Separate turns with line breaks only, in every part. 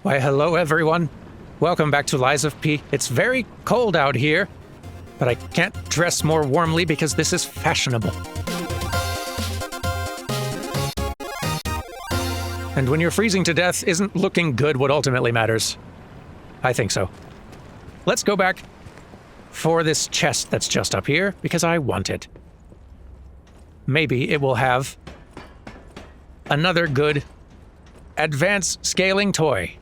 Why, hello everyone. Welcome back to Lies of P. It's very cold out here, but I can't dress more warmly because this is fashionable. And when you're freezing to death, isn't looking good what ultimately matters? I think so. Let's go back for this chest that's just up here, because I want it. Maybe it will have another good advanced scaling toy.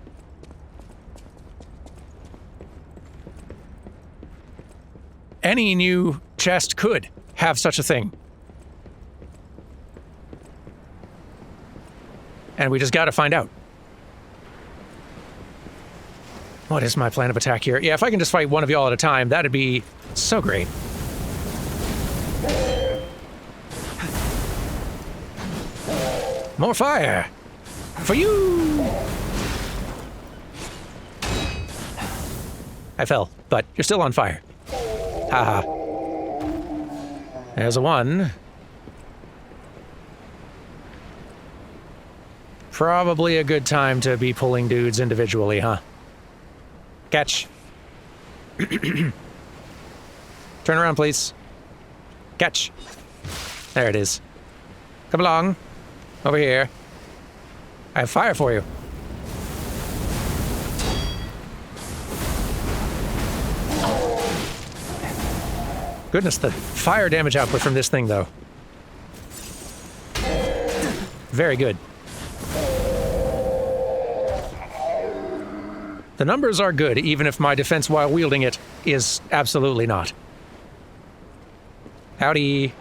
Any new chest could have such a thing. And we just gotta find out. What is my plan of attack here? Yeah, if I can just fight one of y'all at a time, that'd be so great. More fire! For you! I fell, but you're still on fire. Haha. There's a one. Probably a good time to be pulling dudes individually, huh? Catch. Turn around, please. Catch. There it is. Come along. Over here. I have fire for you. Goodness, the fire damage output from this thing, though. Very good. The numbers are good, even if my defense while wielding it is absolutely not. Howdy.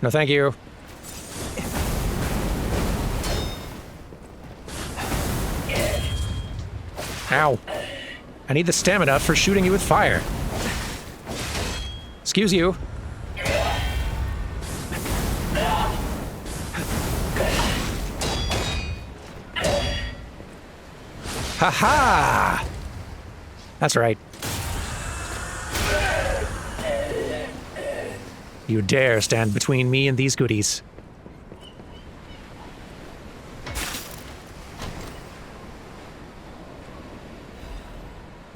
No, thank you. Ow. I need the stamina for shooting you with fire. Excuse you. Ha-ha! That's right. You dare stand between me and these goodies.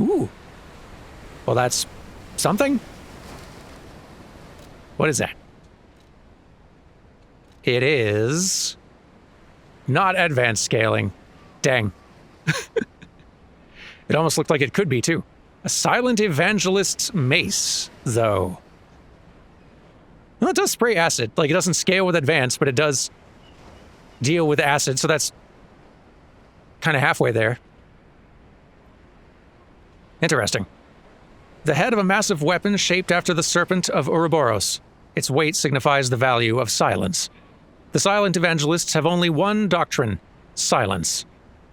Ooh. Well, that's something? What is that? It is not advanced scaling. Dang. It almost looked like it could be, too. A silent evangelist's mace, though. Well, it does spray acid. Like, it doesn't scale with advance, but it does deal with acid, so that's kind of halfway there. Interesting. The head of a massive weapon shaped after the serpent of Ouroboros. Its weight signifies the value of silence. The silent evangelists have only one doctrine: silence.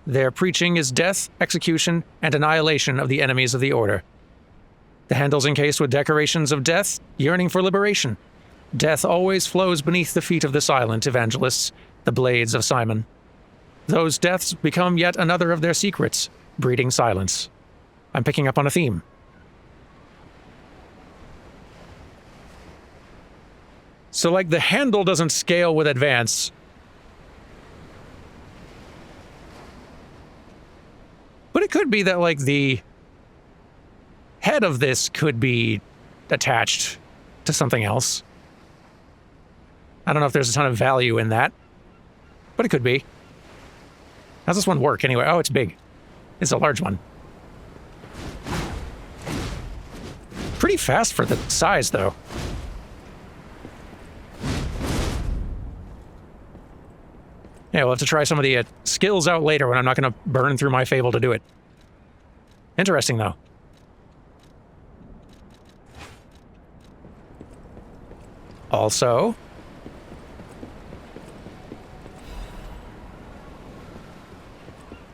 Their preaching is death, execution, and annihilation of the enemies of the Order. The handle's encased with decorations of death, yearning for liberation. Death always flows beneath the feet of the silent evangelists, the blades of Simon. Those deaths become yet another of their secrets, breeding silence. I'm picking up on a theme. So, like, the handle doesn't scale with advance. But it could be that, like, the head of this could be attached to something else. I don't know if there's a ton of value in that, but it could be. How's this one work, anyway? Oh, it's big. It's a large one. Pretty fast for the size, though. Yeah, we'll have to try some of the skills out later when I'm not going to burn through my fable to do it. Interesting, though. Also,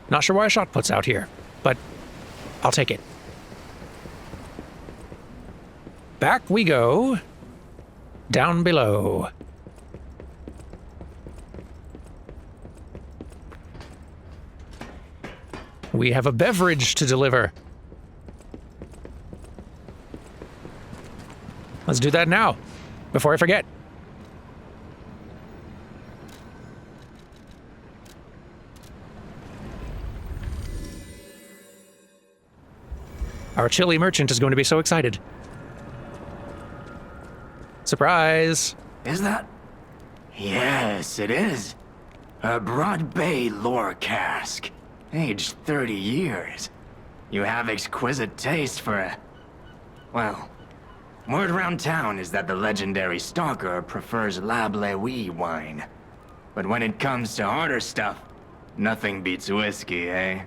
not sure why a shot put's out here, but I'll take it. Back we go. Down below. We have a beverage to deliver. Let's do that now, before I forget. Our chili merchant is going to be so excited. Surprise!
Is that? Yes, it is. A Broad Bay lore cask. Aged 30 years. You have exquisite taste for a... Well, word around town is that the legendary stalker prefers Lab Lewy wine. But when it comes to harder stuff, nothing beats whiskey, eh?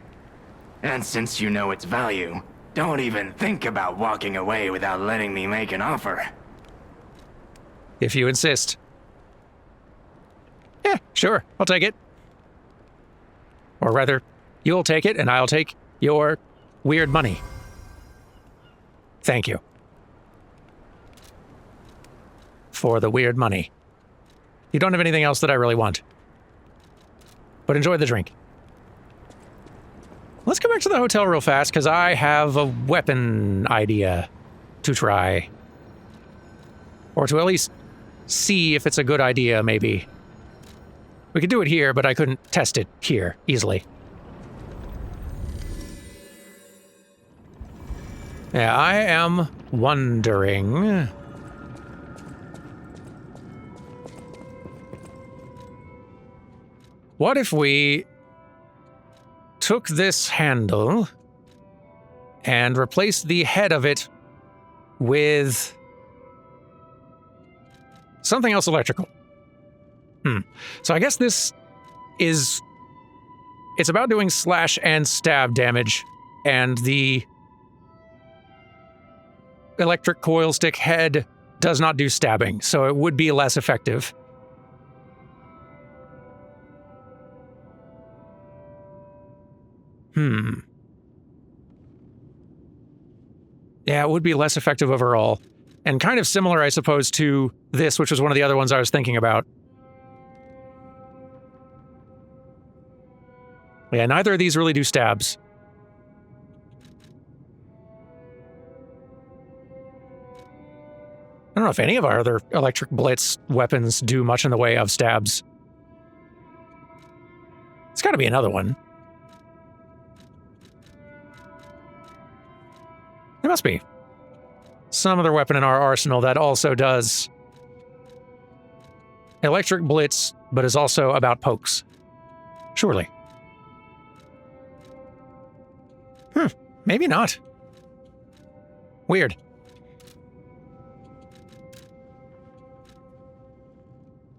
And since you know its value, don't even think about walking away without letting me make an offer.
If you insist. Yeah, sure, I'll take it. Or rather, you'll take it and I'll take your weird money. Thank you. For the weird money. You don't have anything else that I really want. But enjoy the drink. Let's go back to the hotel real fast, because I have a weapon idea to try. Or to at least see if it's a good idea, maybe. We could do it here, but I couldn't test it here easily. Yeah, I am wondering... What if we took this handle and replaced the head of it with something else electrical? So I guess this is... It's about doing slash and stab damage, and the electric coil stick head does not do stabbing, so it would be less effective. Yeah, it would be less effective overall. And kind of similar, I suppose, to this, which was one of the other ones I was thinking about. Yeah, neither of these really do stabs. I don't know if any of our other electric blitz weapons do much in the way of stabs. It's got to be another one. There must be some other weapon in our arsenal that also does electric blitz, but is also about pokes. Surely. Maybe not. Weird.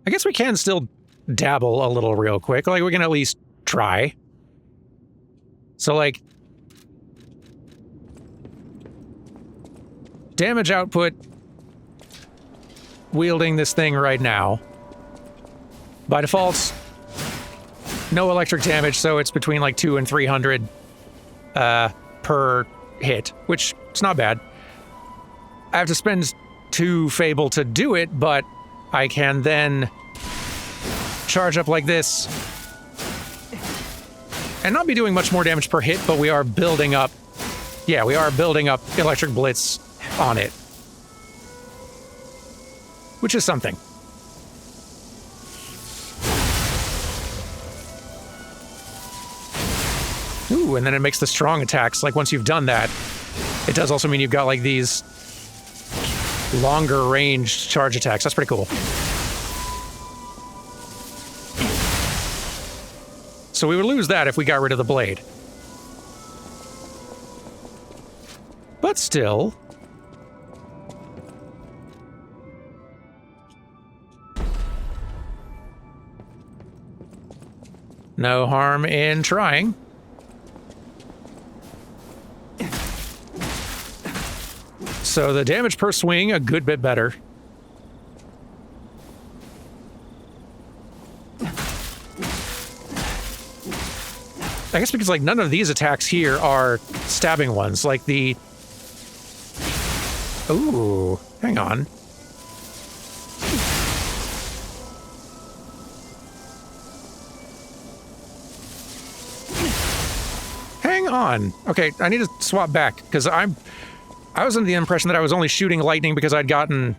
I guess we can still dabble a little real quick. Like, we can at least try. So, like... damage output wielding this thing right now. By default, no electric damage, so it's between like 200 and 300 per hit, which is not bad. I have to spend 2 Fable to do it, but I can then charge up like this and not be doing much more damage per hit, but we are building up, yeah, we are building up electric blitz on it, which is something. Ooh, and then it makes the strong attacks. Like, once you've done that, it does also mean you've got, like, these longer range charge attacks. That's pretty cool. So we would lose that if we got rid of the blade. But still... no harm in trying. So the damage per swing, a good bit better. I guess because, like, none of these attacks here are stabbing ones. Like the... ooh, hang on. Hang on. Okay, I need to swap back, because I was under the impression that I was only shooting lightning because I'd gotten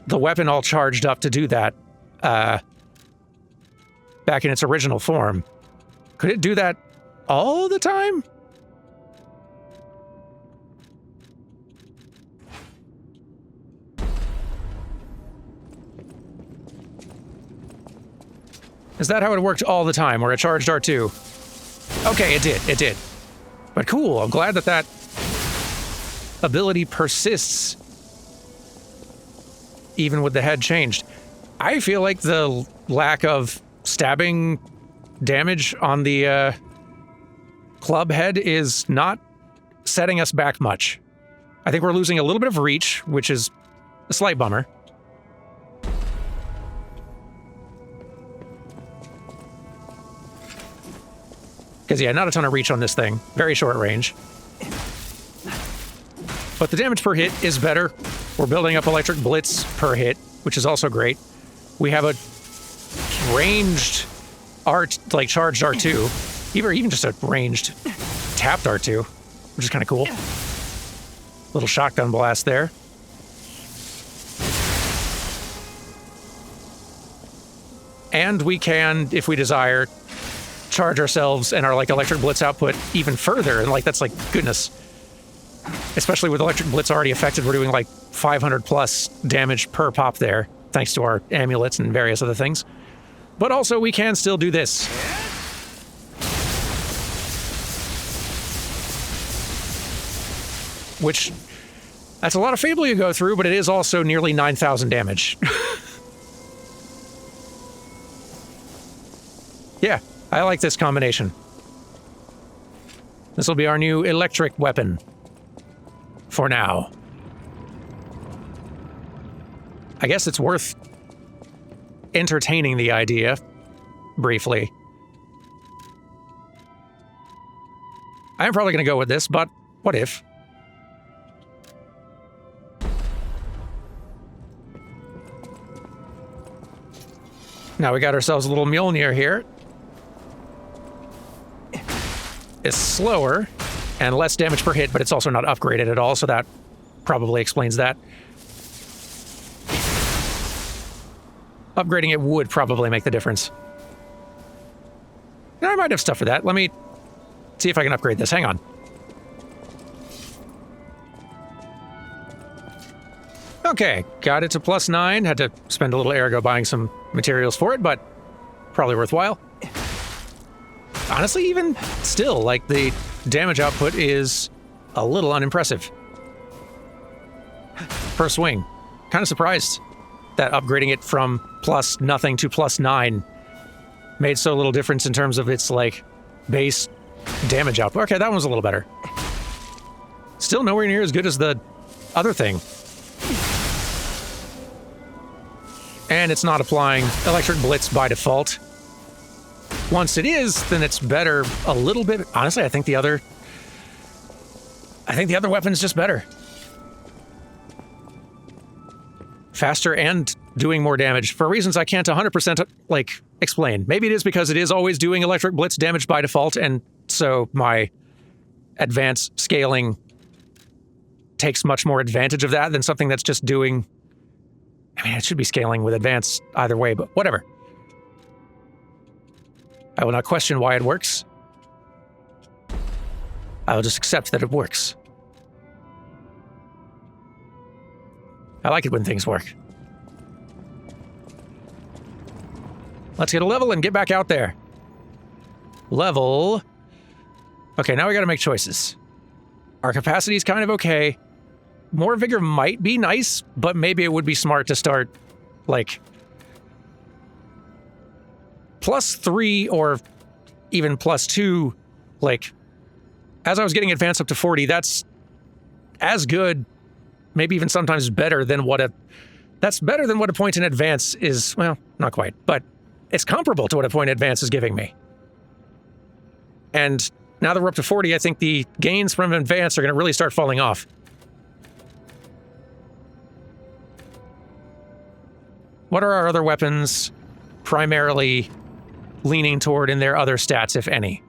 the weapon all charged up to do that, back in its original form. Could it do that all the time? Is that how it worked all the time, where it charged R2? Okay, it did. But cool, I'm glad that that ability persists even with the head changed. I feel like the lack of stabbing damage on the club head is not setting us back much. I think we're losing a little bit of reach, which is a slight bummer. Because, yeah, not a ton of reach on this thing. Very short range. But the damage per hit is better. We're building up electric blitz per hit, which is also great. We have a ranged charged R2. Even just a ranged tapped R2, which is kind of cool. Little shotgun blast there. And we can, if we desire, charge ourselves and our electric blitz output even further, and that's goodness. Especially with electric blitz already affected, we're doing 500 plus damage per pop there, thanks to our amulets and various other things. But also we can still do this. Which, that's a lot of Fable you go through, but it is also nearly 9,000 damage. Yeah. I like this combination. This will be our new electric weapon. For now. I guess it's worth entertaining the idea, briefly. I'm probably going to go with this, but what if? Now we got ourselves a little Mjolnir here. It's slower and less damage per hit, but it's also not upgraded at all, so that probably explains that. Upgrading it would probably make the difference. I might have stuff for that. Let me see if I can upgrade this. Hang on. Okay, got it to +9. Had to spend a little ergo buying some materials for it, but probably worthwhile. Honestly, even still, the damage output is a little unimpressive. Per swing. Kind of surprised that upgrading it from +0 to +9 made so little difference in terms of its, base damage output. Okay, that one was a little better. Still nowhere near as good as the other thing. And it's not applying Electric Blitz by default. Once it is, then it's better a little bit. Honestly, I think the other weapon's just better. Faster and doing more damage for reasons I can't 100% explain. Maybe it is because it is always doing Electric Blitz damage by default, and so my advanced scaling takes much more advantage of that than something that's just doing... I mean, it should be scaling with advanced either way, but whatever. I will not question why it works. I will just accept that it works. I like it when things work. Let's get a level and get back out there. Level. Okay, now we gotta make choices. Our capacity is kind of okay. More vigor might be nice, but maybe it would be smart to start, +3 or even +2, as I was getting advanced up to 40, that's as good, maybe even sometimes better than what a point in advance is. Well, not quite, but it's comparable to what a point in advance is giving me. And now that we're up to 40, I think the gains from advance are going to really start falling off. What are our other weapons primarily leaning toward in their other stats, if any?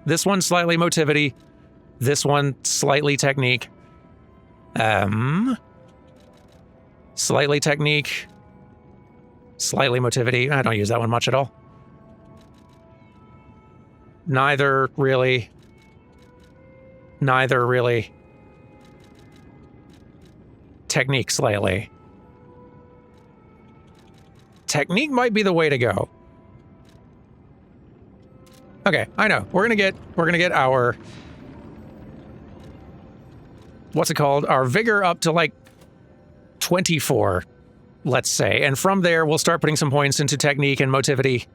This one slightly motivity, this one slightly technique. Slightly technique, slightly motivity. I don't use that one much at all. Neither really. Technique slightly. Technique might be the way to go. Okay, I know. We're gonna get our... What's it called? Our vigor up to like 24, let's say. And from there, we'll start putting some points into technique and motivity.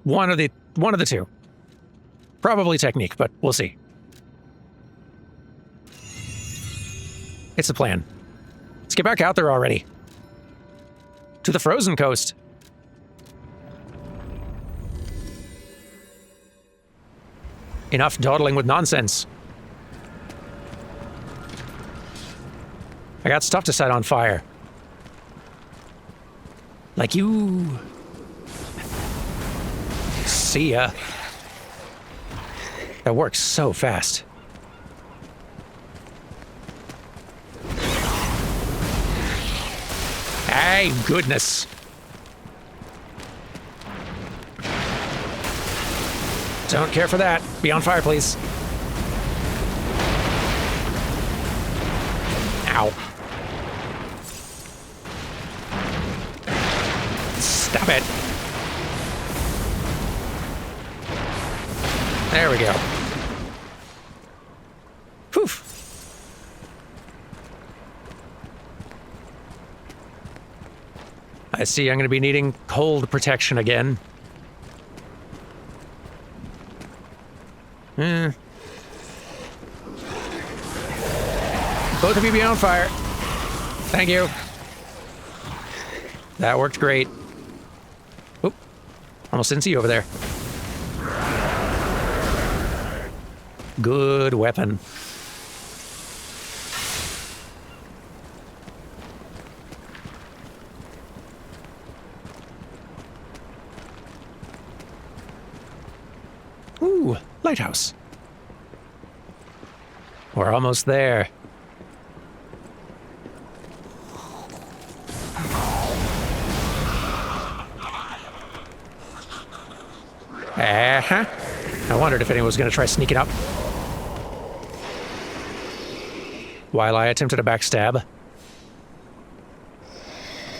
One of the two. Probably technique, but we'll see. It's a plan. Let's get back out there already. To the frozen coast. Enough dawdling with nonsense. I got stuff to set on fire. Like you. See ya. That works so fast. Hey, goodness. Don't care for that. Be on fire, please. Ow. Stop it. There we go. Whew. I see I'm going to be needing cold protection again. Both of you be on fire. Thank you. That worked great. Oop. Almost didn't see you over there. Good weapon. Ooh, Lighthouse. We're almost there. Uh-huh. I wondered if anyone was going to try sneaking up. While I attempted a backstab.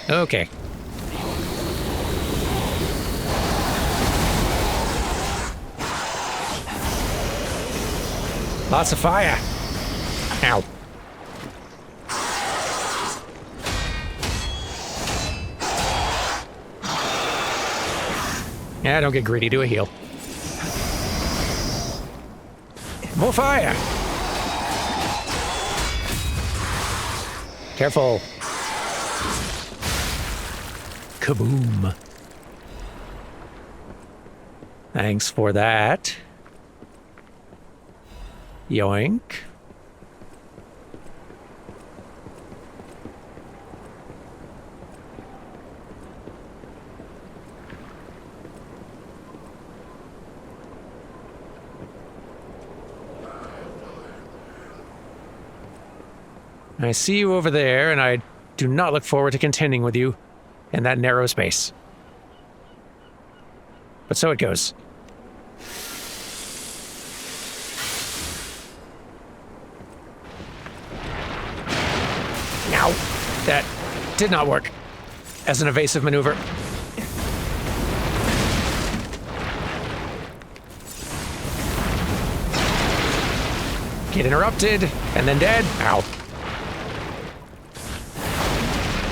Okay. Lots of fire. Ow. Yeah, don't get greedy. Do a heal. More fire. Careful. Kaboom. Thanks for that. Yoink. I see you over there, and I do not look forward to contending with you in that narrow space. But so it goes. Ow! That did not work as an evasive maneuver. Get interrupted, and then dead. Ow.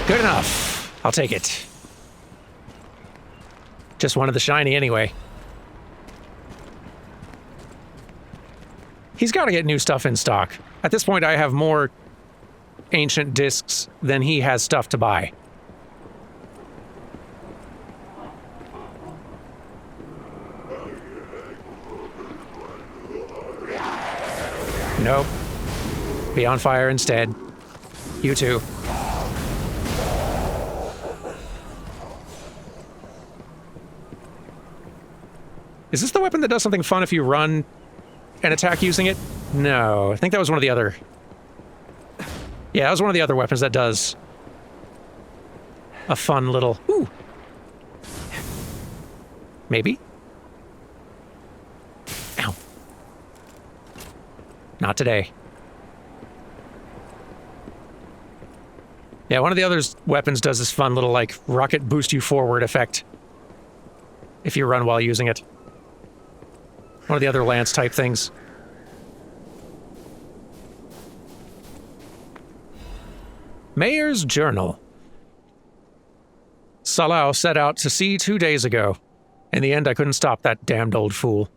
Good enough. I'll take it. Just wanted the shiny anyway. He's got to get new stuff in stock. At this point, I have more ancient discs than he has stuff to buy. Nope. Be on fire instead. You too. Is this the weapon that does something fun if you run and attack using it? No, I think that was one of the other... Yeah, that was one of the other weapons that does a fun little... Ooh. Maybe? Ow. Not today. Yeah, one of the other weapons does this fun little, like, rocket boost you forward effect. if you run while using it. One of the other lance type things. Mayor's Journal. Salau set out to sea 2 days ago. In the end, I couldn't stop that damned old fool.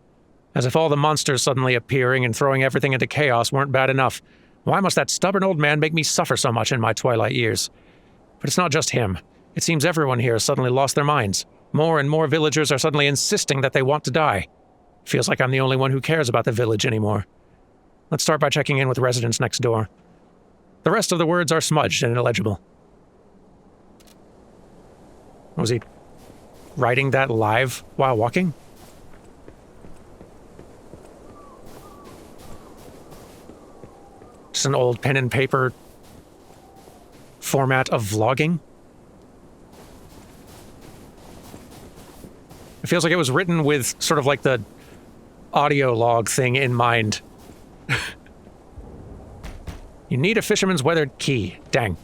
As if all the monsters suddenly appearing and throwing everything into chaos weren't bad enough. Why must that stubborn old man make me suffer so much in my twilight years? But it's not just him. It seems everyone here has suddenly lost their minds. More and more villagers are suddenly insisting that they want to die. Feels like I'm the only one who cares about the village anymore. Let's start by checking in with residents next door. The rest of the words are smudged and illegible. Was he writing that live while walking? Just an old pen and paper format of vlogging? It feels like it was written with sort of like the audio log thing in mind. You need a fisherman's weathered key. Dang.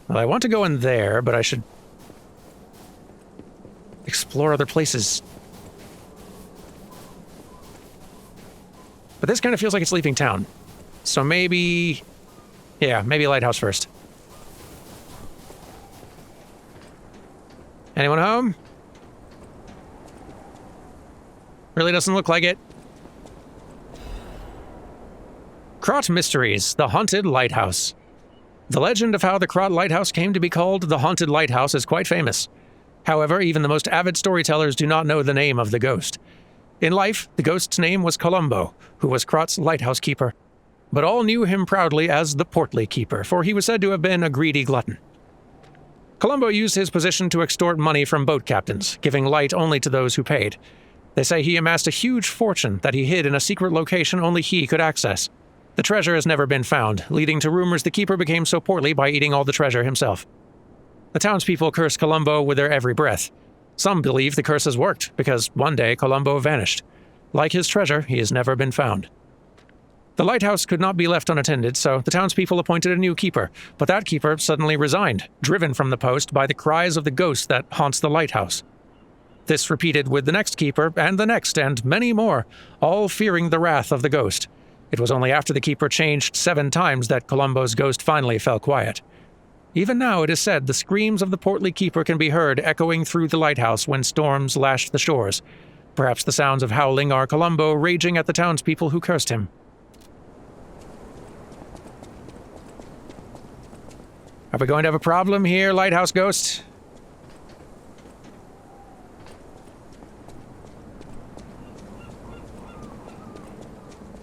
Well, I want to go in there, but I should explore other places. But this kind of feels like it's leaving town. So maybe... yeah, maybe Lighthouse first. Anyone home? Really doesn't look like it. Krot Mysteries, the Haunted Lighthouse. The legend of how the Krot Lighthouse came to be called the Haunted Lighthouse is quite famous. However, even the most avid storytellers do not know the name of the ghost. In life, the ghost's name was Columbo, who was Krot's lighthouse keeper. But all knew him proudly as the Portly Keeper, for he was said to have been a greedy glutton. Columbo used his position to extort money from boat captains, giving light only to those who paid. They say he amassed a huge fortune that he hid in a secret location only he could access. The treasure has never been found, leading to rumors the keeper became so portly by eating all the treasure himself. The townspeople curse Columbo with their every breath. Some believe the curse has worked, because one day Columbo vanished. Like his treasure, he has never been found. The lighthouse could not be left unattended, so the townspeople appointed a new keeper, but that keeper suddenly resigned, driven from the post by the cries of the ghost that haunts the lighthouse. This repeated with the next keeper, and many more, all fearing the wrath of the ghost. It was only after the keeper changed 7 times that Columbo's ghost finally fell quiet. Even now, it is said the screams of the portly keeper can be heard echoing through the lighthouse when storms lash the shores. Perhaps the sounds of howling are Columbo raging at the townspeople who cursed him. Are we going to have a problem here, lighthouse ghost?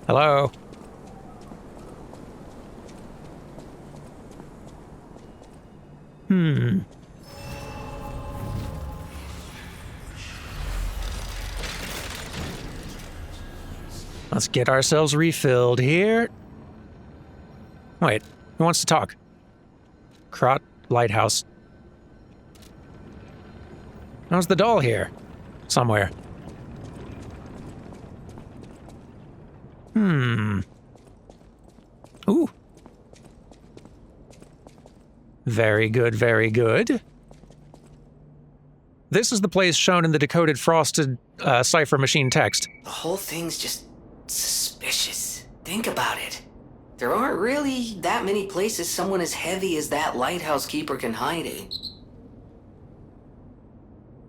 Hello? Let's get ourselves refilled here. Wait, who wants to talk? Krot Lighthouse. How's the doll here? Somewhere. Ooh. Very good, very good. This is the place shown in the decoded frosted cipher machine text.
The whole thing's just suspicious. Think about it. There aren't really that many places someone as heavy as that lighthouse keeper can hide in.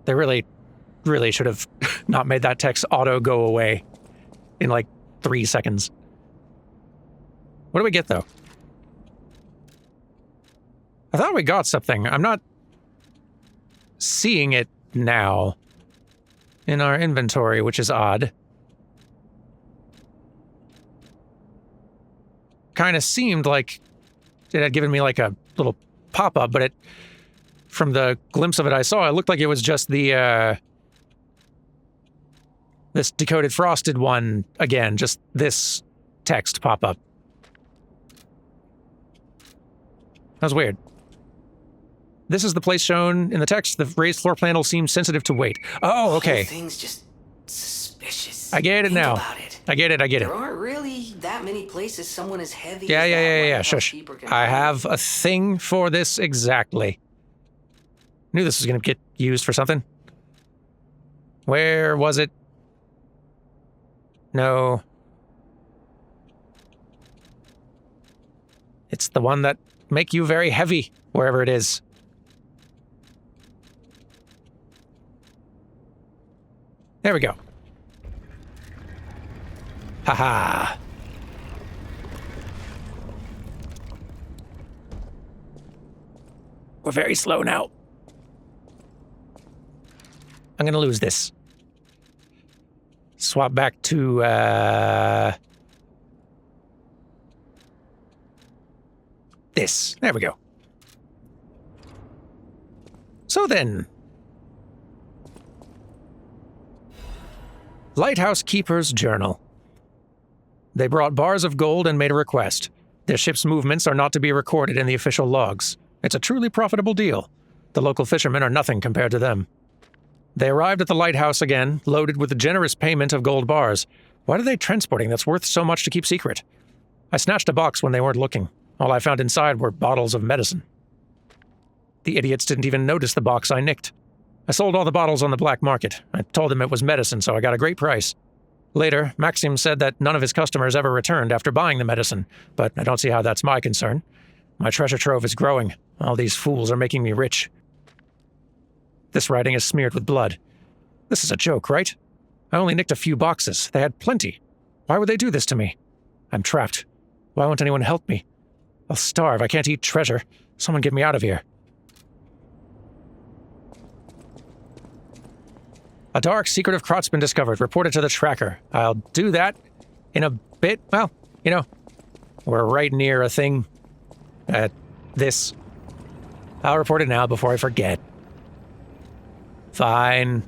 They really should have not made that text auto go away in like 3 seconds. What do we get, though? I thought we got something. I'm not seeing it now in our inventory, which is odd. Kind of seemed like it had given me like a little pop-up, but it, from the glimpse of it I saw, it looked like it was just the, this decoded frosted one again, just this text pop-up. That was weird. This is the place shown in the text. The raised floor panel seems sensitive to weight. Oh, okay.
The whole thing's just suspicious.
I get it now.
Think about it.
I get it.
There aren't really that many places someone as heavy
Yeah.
as that lighthouse
Shush.
keeper can
I
hide.
have a thing for this exactly. Knew this was going to get used for something. Where was it? No. It's the one that make you very heavy, wherever it is. There we go. Haha. We're very slow now. I'm gonna lose this. Swap back to, this. There we go. So then. Lighthouse Keeper's Journal. They brought bars of gold and made a request. Their ship's movements are not to be recorded in the official logs. It's a truly profitable deal. The local fishermen are nothing compared to them. They arrived at the lighthouse again, loaded with a generous payment of gold bars. What are they transporting that's worth so much to keep secret? I snatched a box when they weren't looking. All I found inside were bottles of medicine. The idiots didn't even notice the box I nicked. I sold all the bottles on the black market. I told them it was medicine, so I got a great price. Later, Maxim said that none of his customers ever returned after buying the medicine, but I don't see how that's my concern. My treasure trove is growing. All these fools are making me rich. This writing is smeared with blood. This is a joke, right? I only nicked a few boxes. They had plenty. Why would they do this to me? I'm trapped. Why won't anyone help me? I'll starve. I can't eat treasure. Someone get me out of here. A dark secret of Krot's been discovered. Reported to the tracker. I'll do that in a bit. Well, you know, we're right near a thing. This. I'll report it now before I forget. Fine.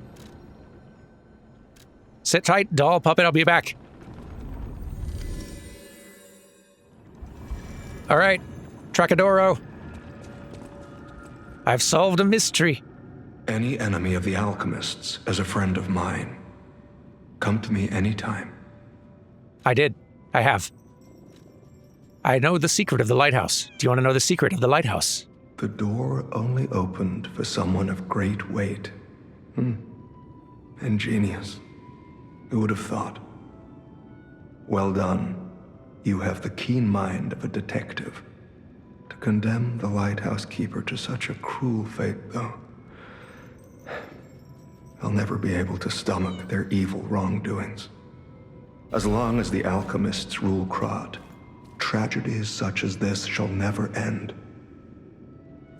Sit tight, doll puppet. I'll be back. All right, Tracadoro. I've solved a mystery.
Any enemy of the alchemists is a friend of mine. Come to me anytime.
I did. I have. I know the secret of the lighthouse. Do you want to know the secret of the lighthouse?
The door only opened for someone of great weight. Ingenious. Who would have thought? Well done. You have the keen mind of a detective. To condemn the lighthouse keeper to such a cruel fate, though, I'll never be able to stomach their evil wrongdoings. As long as the alchemists rule Krot, tragedies such as this shall never end.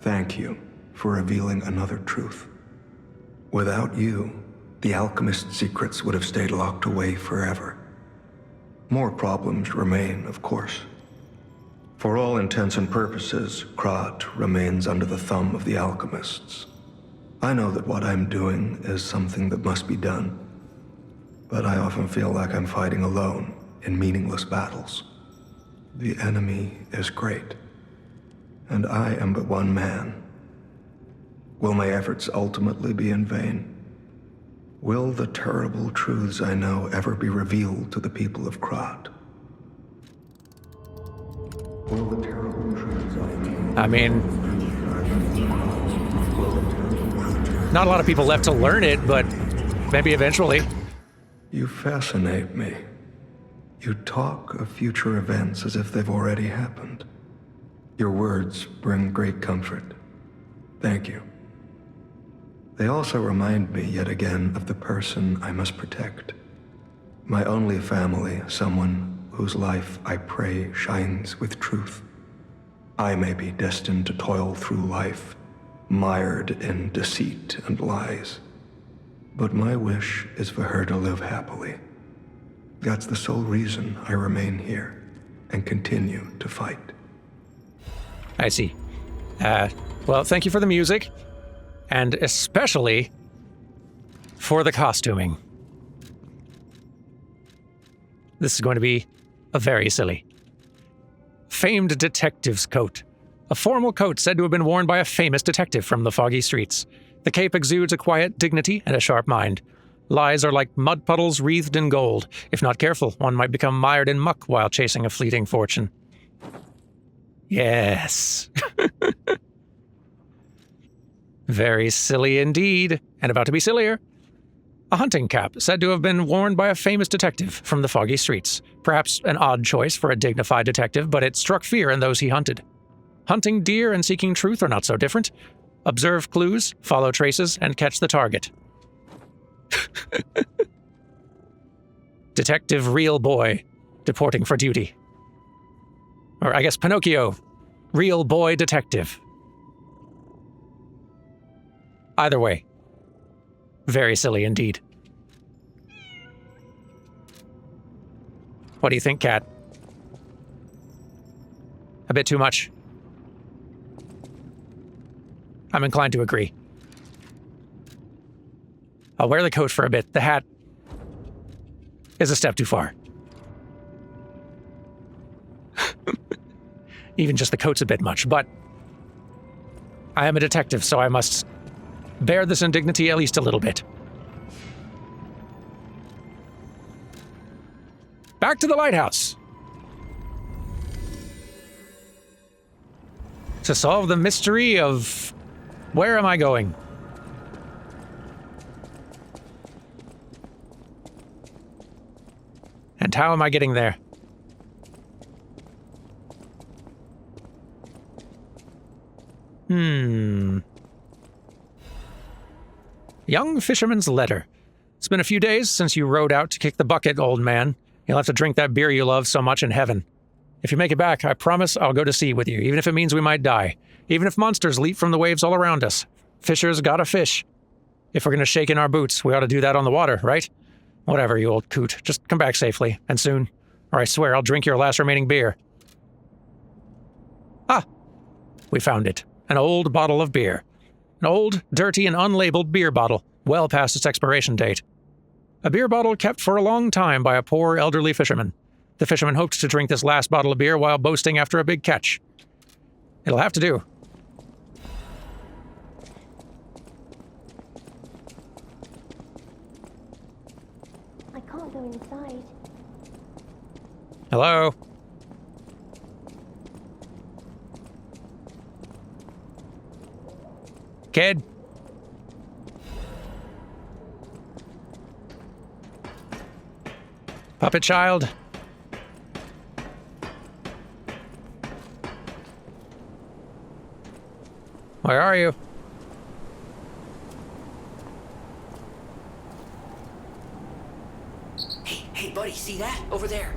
Thank you for revealing another truth. Without you, the alchemist's secrets would have stayed locked away forever. More problems remain, of course. For all intents and purposes, Krot remains under the thumb of the alchemists. I know that what I'm doing is something that must be done, but I often feel like I'm fighting alone in meaningless battles. The enemy is great, and I am but one man. Will my efforts ultimately be in vain? Will the terrible truths I know ever be revealed to the people of Krot? Will the terrible truths I know...
I mean, not a lot of people left to learn it, but maybe eventually.
You fascinate me. You talk of future events as if they've already happened. Your words bring great comfort. Thank you. They also remind me yet again of the person I must protect. My only family, someone whose life I pray shines with truth. I may be destined to toil through life, mired in deceit and lies. But my wish is for her to live happily. That's the sole reason I remain here and continue to fight.
I see. Well, thank you for the music, and especially for the costuming. This is going to be very silly. Famed detective's coat. A formal coat said to have been worn by a famous detective from the foggy streets. The cape exudes a quiet dignity and a sharp mind. Lies are like mud puddles wreathed in gold. If not careful, one might become mired in muck while chasing a fleeting fortune. Yes. Very silly indeed, and about to be sillier. A hunting cap said to have been worn by a famous detective from the foggy streets. Perhaps an odd choice for a dignified detective, but it struck fear in those he hunted. Hunting deer and seeking truth are not so different. Observe clues, follow traces, and catch the target. Detective Real Boy, deporting for duty. Or I guess Pinocchio, Real Boy Detective. Either way, very silly indeed. What do you think, Cat? A bit too much? I'm inclined to agree. I'll wear the coat for a bit. The hat is a step too far. Even just the coat's a bit much, but I am a detective, so I must bear this indignity at least a little bit. Back to the lighthouse. To solve the mystery of where am I going? And how am I getting there? Young Fisherman's Letter. It's been a few days since you rowed out to kick the bucket, old man. You'll have to drink that beer you love so much in heaven. If you make it back, I promise I'll go to sea with you, even if it means we might die. Even if monsters leap from the waves all around us. Fishers gotta fish. If we're gonna shake in our boots, we ought to do that on the water, right? Whatever, you old coot. Just come back safely, and soon. Or I swear I'll drink your last remaining beer. Ah! We found it. An old bottle of beer. An old, dirty, and unlabeled beer bottle, well past its expiration date. A beer bottle kept for a long time by a poor elderly fisherman. The fisherman hoped to drink this last bottle of beer while boasting after a big catch. It'll have to do.
I can't go inside.
Hello? Kid? Puppet child? Where are you?
Hey, buddy, see that? Over there.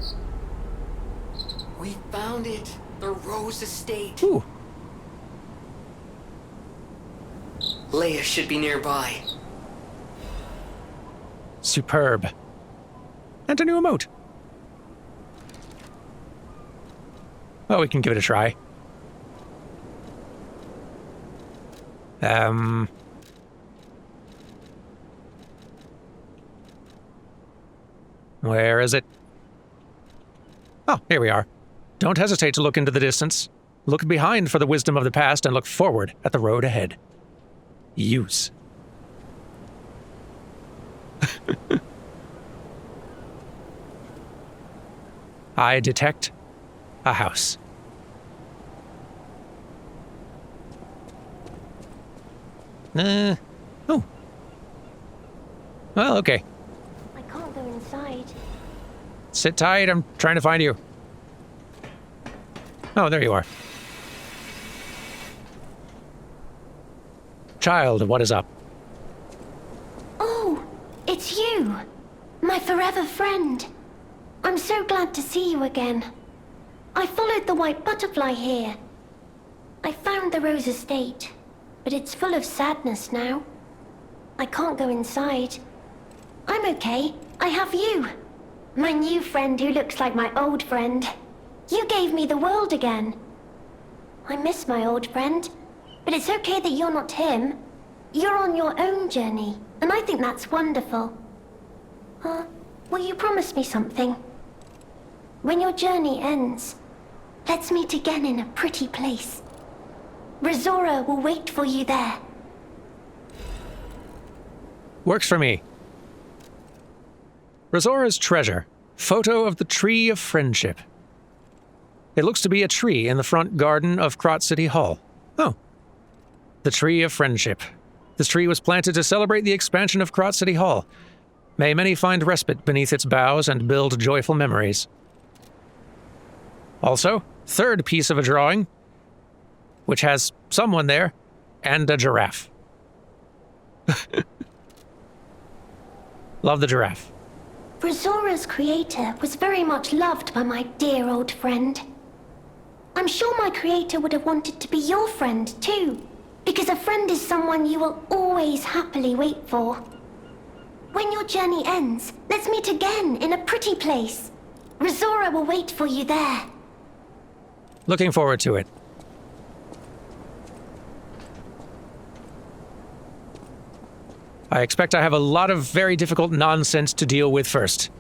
We found it. The Rose Estate.
Ooh.
Leia should be nearby.
Superb. And a new emote. Well, we can give it a try. Where is it? Oh, here we are. Don't hesitate to look into the distance. Look behind for the wisdom of the past and look forward at the road ahead. Use. I detect a house. Oh. Well, okay.
I can't go inside.
Sit tight, I'm trying to find you. Oh, there you are. Child, what is up?
Oh, it's you. My forever friend. I'm so glad to see you again. I followed the white butterfly here. I found the Rose Estate, but it's full of sadness now. I can't go inside. I'm okay. I have you. My new friend who looks like my old friend. You gave me the world again. I miss my old friend, but it's okay that you're not him. You're on your own journey, and I think that's wonderful. Will you promise me something? When your journey ends, let's meet again in a pretty place. Razora will wait for you there.
Works for me. Razora's treasure. Photo of the Tree of Friendship. It looks to be a tree in the front garden of Krot City Hall. Oh. The Tree of Friendship. This tree was planted to celebrate the expansion of Krat City Hall. May many find respite beneath its boughs and build joyful memories. Also, third piece of a drawing, which has someone there and a giraffe. Love the giraffe.
Brazora's creator was very much loved by my dear old friend. I'm sure my creator would have wanted to be your friend too, because a friend is someone you will always happily wait for. When your journey ends, let's meet again in a pretty place. Brazora will wait for you there.
Looking forward to it. I expect I have a lot of very difficult nonsense to deal with first.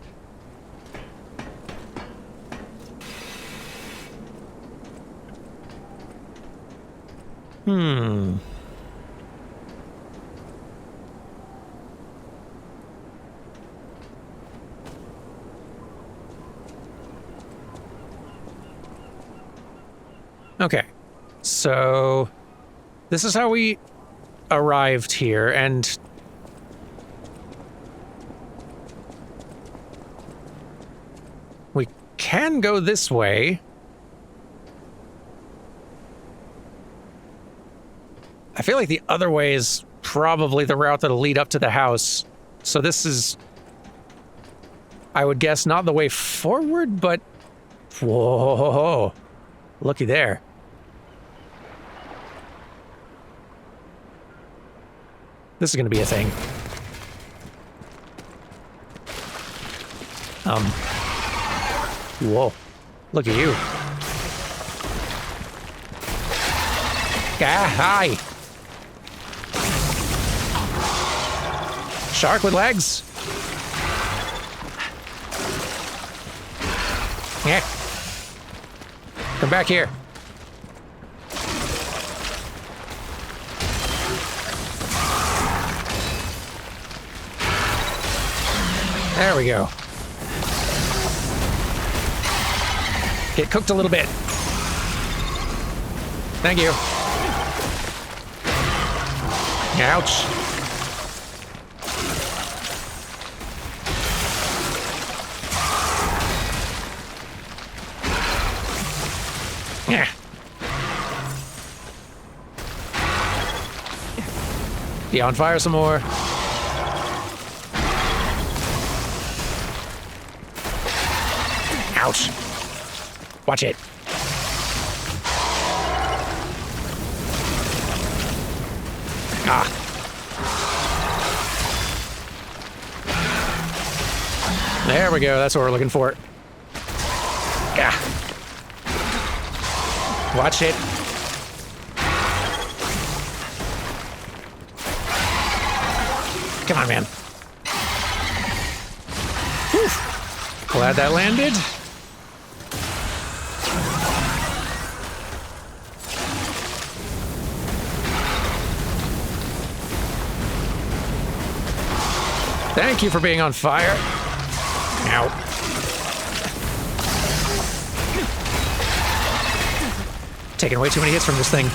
Okay, so this is how we arrived here, and we can go this way. I feel like the other way is probably the route that'll lead up to the house, so this is, I would guess, not the way forward, but whoa, looky there. This is going to be a thing. Whoa. Look at you. Ah, hi. Shark with legs. Yeah. Come back here. There we go. Get cooked a little bit. Thank you. Ouch. Yeah. Be on fire some more. Ouch. Watch it. Ah. There we go. That's what we're looking for. Yeah. Watch it. Come on, man. Whew. Glad that landed. Thank you for being on fire. Ow. Taking way too many hits from this thing.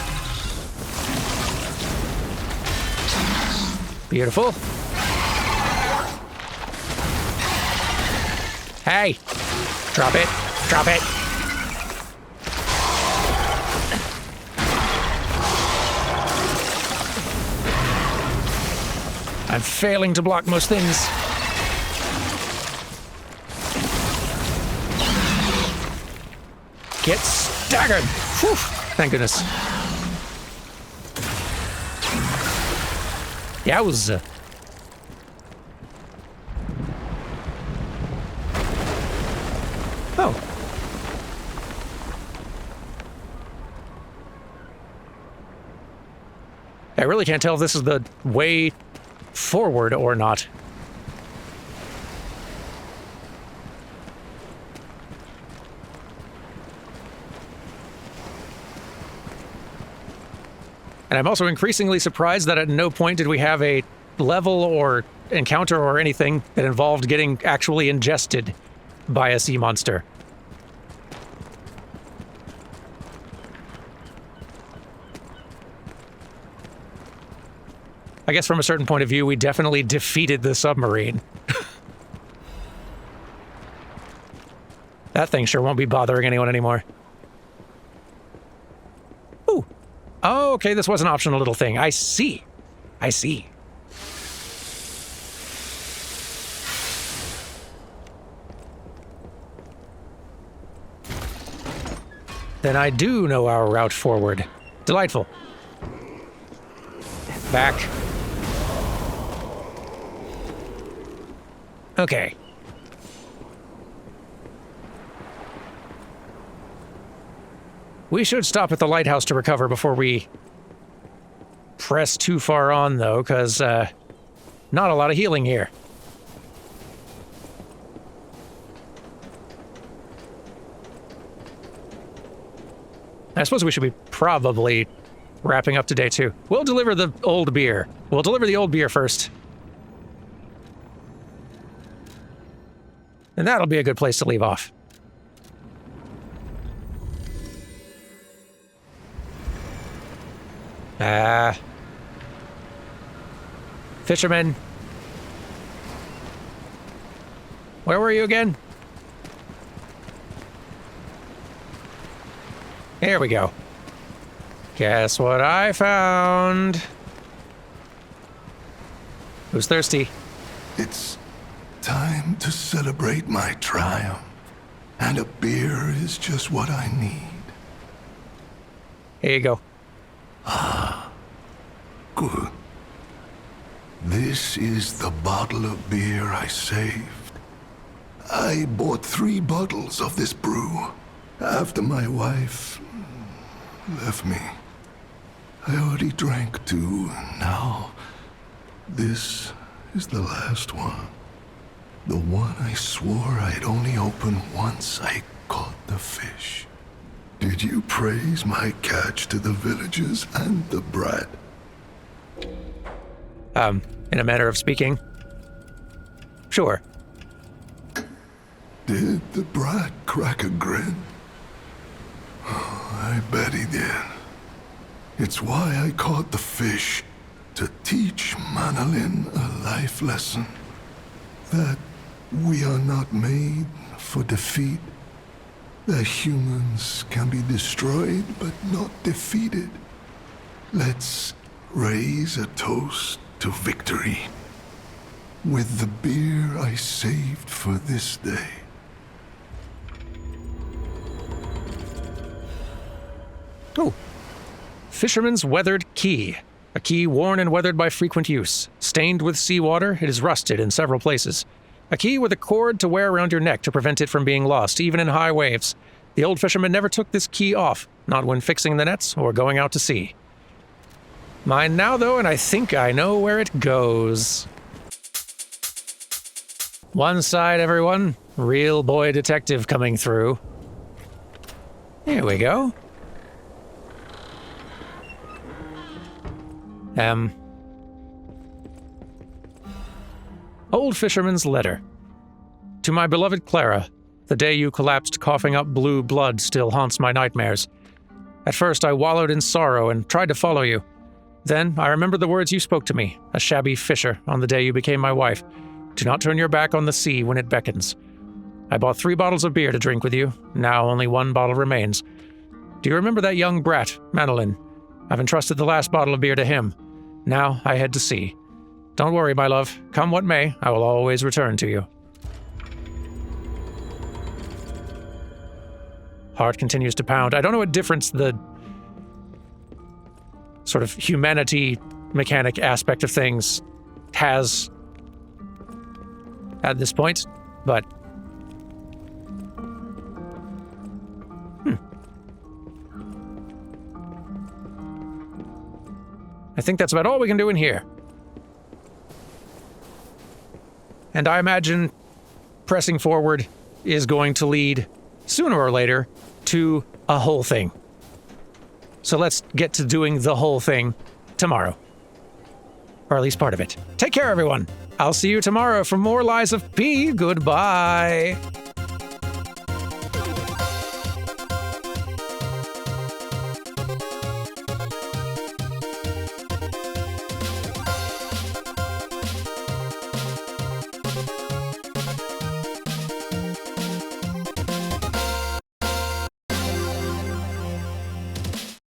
Beautiful. Hey! Drop it. Drop it. I'm failing to block most things. Get staggered! Whew. Thank goodness. Yowza. Oh. I really can't tell if this is the way forward or not. And I'm also increasingly surprised that at no point did we have a level or encounter or anything that involved getting actually ingested by a sea monster. I guess from a certain point of view, we definitely defeated the submarine. That thing sure won't be bothering anyone anymore. Ooh. Oh, okay, this was an optional little thing. I see. I see. Then I do know our route forward. Delightful. Back. Okay. We should stop at the lighthouse to recover before we press too far on, though, because not a lot of healing here. I suppose we should be probably wrapping up today, too. We'll deliver the old beer. We'll deliver the old beer first. And that'll be a good place to leave off. Fisherman. Where were you again? Here we go. Guess what I found? Who's thirsty?
It's time to celebrate my triumph, and a beer is just what I need.
Here you go.
Good. This is the bottle of beer I saved. I bought 3 bottles of this brew after my wife left me. I already drank 2, and now this is the last one. The one I swore I'd only open once I caught the fish. Did you praise my catch to the villagers and the brat?
In a manner of speaking. Sure.
Did the brat crack a grin? Oh, I bet he did. It's why I caught the fish, to teach Manolin a life lesson. That we are not made for defeat. That humans can be destroyed but not defeated. Let's raise a toast to victory with the beer I saved for this day.
Oh. Fisherman's weathered key. A key worn and weathered by frequent use. Stained with seawater, it is rusted in several places. A key with a cord to wear around your neck to prevent it from being lost, even in high waves. The old fisherman never took this key off, not when fixing the nets or going out to sea. Mine now, though, and I think I know where it goes. One side, everyone. Real boy detective coming through. Here we go. Old Fisherman's Letter. To my beloved Clara, the day you collapsed coughing up blue blood still haunts my nightmares. At first I wallowed in sorrow and tried to follow you. Then I remembered the words you spoke to me, a shabby fisher, on the day you became my wife. Do not turn your back on the sea when it beckons. I bought 3 bottles of beer to drink with you. Now only 1 bottle remains. Do you remember that young brat, Manolin? I've entrusted the last bottle of beer to him. Now I head to sea. Don't worry, my love. Come what may, I will always return to you. Heart continues to pound. I don't know what difference the sort of humanity mechanic aspect of things has at this point, but I think that's about all we can do in here. And I imagine pressing forward is going to lead, sooner or later, to a whole thing. So let's get to doing the whole thing tomorrow. Or at least part of it. Take care, everyone. I'll see you tomorrow for more Lies of P. Goodbye.